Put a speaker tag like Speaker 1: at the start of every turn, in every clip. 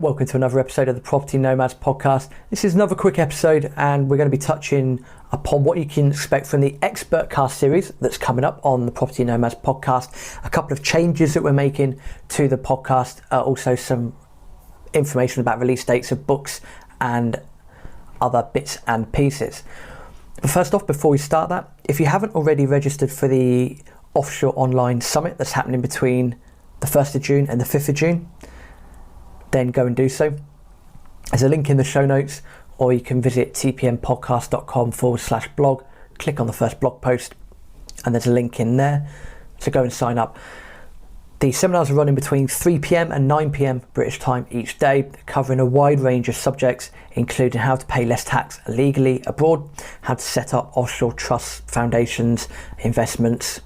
Speaker 1: Welcome to another episode of the Property Nomads podcast. This is another quick episode and we're going to be touching upon what you can expect from the Expertcast series that's coming up on the Property Nomads podcast. A couple of changes that we're making to the podcast, also some information about release dates of books and other bits and pieces. But first off, before we start that, if you haven't already registered for the Offshore Online Summit that's happening between the 1st of June and the 5th of June, then go and do so. There's a link in the show notes, or you can visit tpmpodcast.com/blog, click on the first blog post, and there's a link in there to go and sign up. The seminars are running between 3 p.m. and 9 p.m. British time each day, covering a wide range of subjects, including how to pay less tax legally abroad, how to set up offshore trusts, foundations, investments,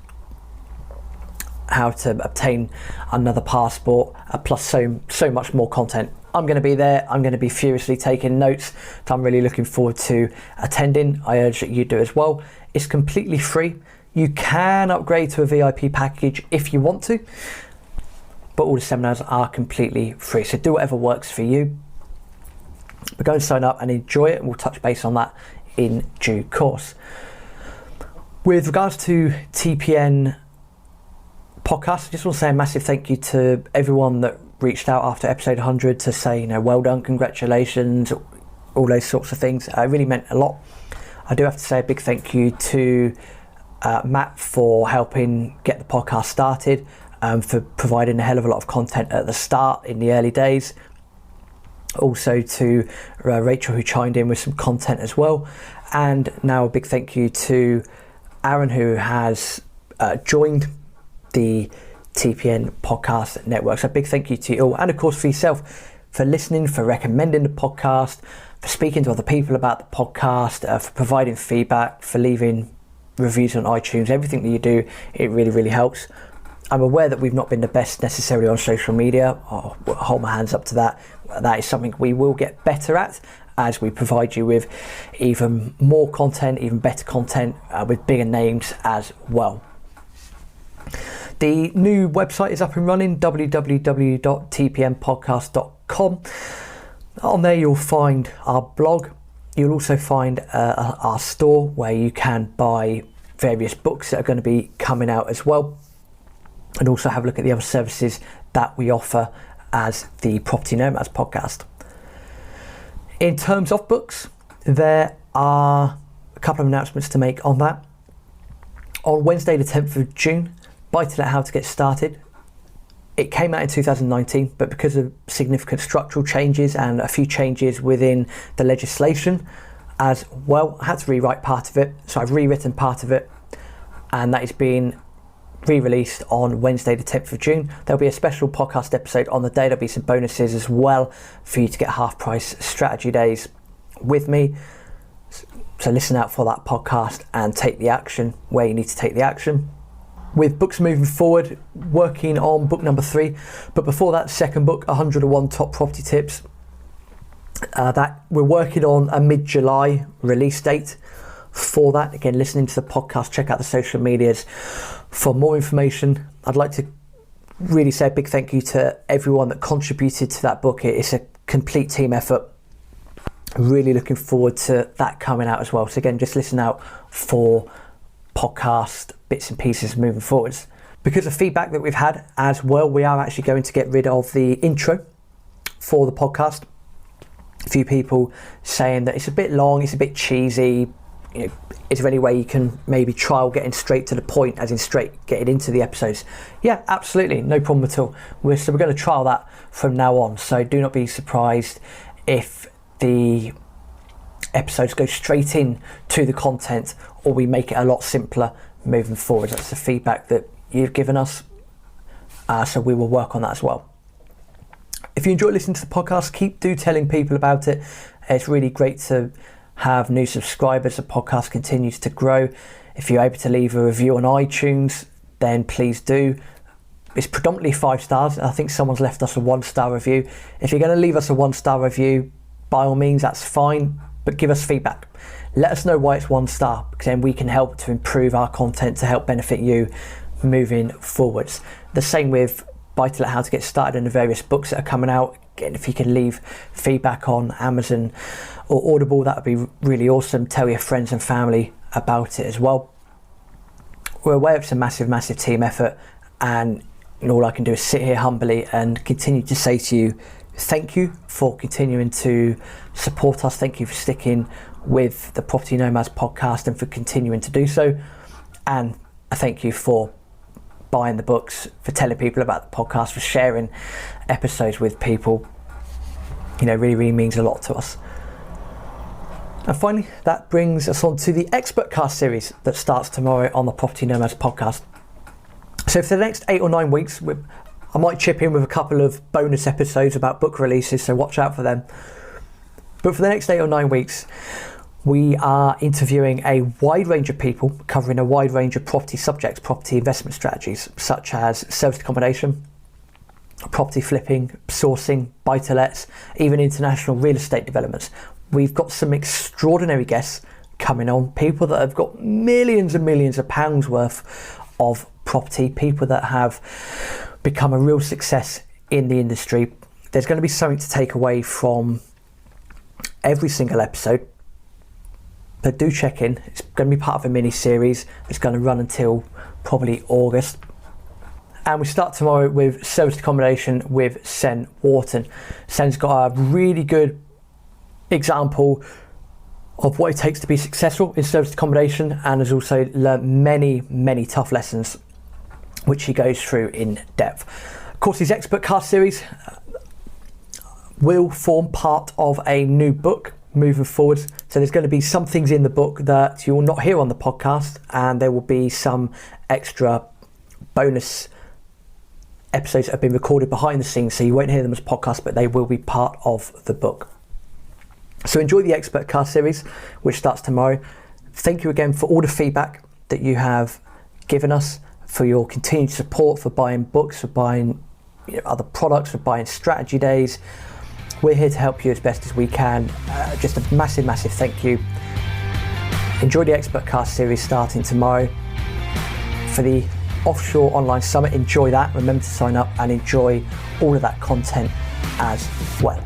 Speaker 1: how to obtain another passport, plus so much more content. I'm going to be there. I'm going to be furiously taking notes. So I'm really looking forward to attending. I urge that you do as well. It's completely free. You can upgrade to a VIP package if you want to, but all the seminars are completely free. So do whatever works for you. But go and sign up and enjoy it, and we'll touch base on that in due course. With regards to TPN podcast, I just want to say a massive thank you to everyone that reached out after episode 100 to say, well done, congratulations, all those sorts of things. It really meant a lot. I do have to say a big thank you to Matt for helping get the podcast started, for providing a hell of a lot of content at the start in the early days. Also to Rachel, who chimed in with some content as well. And now a big thank you to Aaron, who has joined the TPN podcast network. So a big thank you to you all, and of course for yourself, for listening, for recommending the podcast, for speaking to other people about the podcast, for providing feedback, for leaving reviews on iTunes. Everything that you do, it really, really helps. I'm aware that we've not been the best necessarily on social media. I'll hold my hands up to that. That is something we will get better at as we provide you with even more content, even better content, with bigger names as well. The new website is up and running, www.tpmpodcast.com. On there you'll find our blog. You'll also find our store where you can buy various books that are going to be coming out as well, and also have a look at the other services that we offer as the Property Nomads podcast. In terms of books, there are a couple of announcements to make on that. On Wednesday the 10th of June, Buy to Let How to Get Started. It came out in 2019, but because of significant structural changes and a few changes within the legislation as well, I had to rewrite part of it. So I've rewritten part of it, and that is being re-released on Wednesday the 10th of June. There'll be a special podcast episode on the day. There'll be some bonuses as well for you to get half price strategy days with me. So listen out for that podcast and take the action where you need to take the action. With books moving forward, working on book number 3, but before that, second book, 101 Top Property Tips. That we're working on a mid-July release date for that. Again, listening to the podcast, check out the social medias for more information. I'd like to really say a big thank you to everyone that contributed to that book. It's a complete team effort. Really looking forward to that coming out as well. So again, just listen out for podcast bits and pieces moving forwards. Because of feedback that we've had as well, we are actually going to get rid of the intro for the podcast. A few people saying that it's a bit long, it's a bit cheesy. Is there any way you can maybe trial getting straight to the point, as in straight getting into the episodes? Yeah, absolutely, no problem at all. We're going to trial that from now on, so do not be surprised if the episodes go straight in to the content, or we make it a lot simpler moving forward. That's the feedback that you've given us, so we will work on that as well. If you enjoy listening to the podcast, do telling people about it. It's really great to have new subscribers. The podcast continues to grow. If you're able to leave a review on iTunes, then please do. It's predominantly 5 stars. I think someone's left us a 1-star review. If you're going to leave us a 1-star review, by all means, that's fine, but give us feedback. Let us know why it's 1 star, because then we can help to improve our content to help benefit you moving forwards. The same with Buy to Let How to Get Started and the various books that are coming out. again, if you can leave feedback on Amazon or Audible, that would be really awesome. Tell your friends and family about it as well. We're aware it's a massive team effort, and all I can do is sit here humbly and continue to say to you, thank you for continuing to support us. Thank you for sticking with the Property Nomads podcast and for continuing to do so. And I thank you for buying the books, for telling people about the podcast, for sharing episodes with people. Really means a lot to us. And finally, that brings us on to the Expertcast series that starts tomorrow on the Property Nomads podcast. So for the next 8 or 9 weeks, I might chip in with a couple of bonus episodes about book releases, so watch out for them. But for the next 8 or 9 weeks, we are interviewing a wide range of people, covering a wide range of property subjects, property investment strategies, such as serviced accommodation, property flipping, sourcing, buy-to-lets, even international real estate developments. We've got some extraordinary guests coming on, people that have got millions and millions of pounds worth of property, people that have become a real success in the industry. There's going to be something to take away from every single episode. But do check in. It's going to be part of a mini-series. It's going to run until probably August. And we start tomorrow with serviced accommodation with Sen Wharton. Sen's got a really good example of what it takes to be successful in serviced accommodation, and has also learned many tough lessons, which he goes through in depth. Of course, his Expertcast series will form part of a new book moving forward. So there's going to be some things in the book that you will not hear on the podcast, and there will be some extra bonus episodes that have been recorded behind the scenes, so you won't hear them as podcasts, but they will be part of the book. So enjoy the Expertcast series, which starts tomorrow. Thank you again for all the feedback that you have given us, for your continued support, for buying books, for buying other products, for buying strategy days. We're here to help you as best as we can. Just a massive thank you. Enjoy the Expertcast series starting tomorrow. For the Offshore Online Summit, enjoy that. Remember to sign up and enjoy all of that content as well.